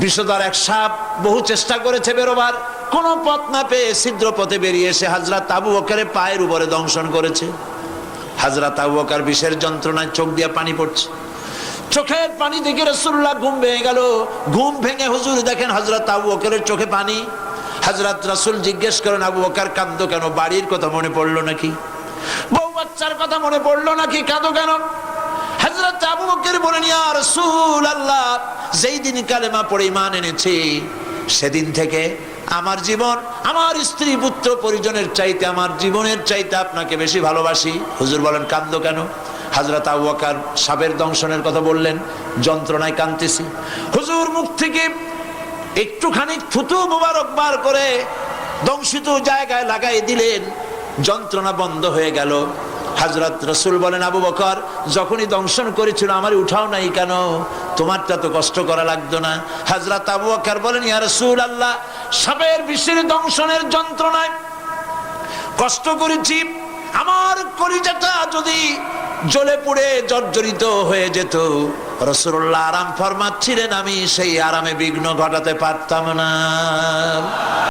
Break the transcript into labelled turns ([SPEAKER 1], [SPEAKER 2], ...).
[SPEAKER 1] বিষধর এক সাপ বহু চেষ্টা করেছে বেরোবার, কোনো পথ না পেয়ে ছিদ্র পথে বেরিয়ে এসে হযরত আবু বকরের পায়ের উপরে দংশন করেছে। হযরত আবু বকর বিষের যন্ত্রণায় চোখ দিয়ে পানি পড়ছে, চোখের পানি দেখে রাসূলুল্লাহ ঘুম ভেঙে গেল। ঘুম ভেঙে হুজুর দেখেন হযরত আবু বকরের চোখে পানি। হযরত রাসূল জিজ্ঞেস করেন, আবু বকর কাঁদো কেন? বাড়ির কথা মনে পড়লো নাকি? বউ বাচ্চার কথা মনে পড়লো নাকি? কাঁদো কেন? হযরত আবু বকর বলেন, ইয়া রাসূলুল্লাহ, যেই দিন কালেমা পড়ে ঈমান এনেছি সেদিন থেকে আমার জীবন, আমার স্ত্রী পুত্র পরিজনের চাইতে, আমার জীবনের চাইতে আপনাকে বেশি ভালোবাসি। হুজুর বলেন, কাঁদো কেন? হযরত আবু বকর সাপের দংশনের কথা বললেন, যন্ত্রণায় কাঁদতেছি। হুজুর মুখ থেকে একটুখানি থুতু মোবারক বার করে দংশিত জায়গায় লাগাই দিলেন, যন্ত্রণা বন্ধ হয়ে গেল। হযরত রাসূল বলেন, আবু বকর, যখনই দংশন করেছিল আমার উঠাও নাই কেন? তোমারটা তো কষ্ট করা লাগতো না। হযরত আবু বকর বলেন, ইয়া রাসূলুল্লাহ, সাপের বিষের দংশনের যন্ত্রণায় কষ্ট করেছি, আমার কলিজাটা যদি জ্বলে পুড়ে জর্জরিত হয়ে যেত, রাসূলুল্লাহ আরাম ফরমাচ্ছিলেন, আমি সেই আরামে বিঘ্ন ঘটাতে পারতাম না।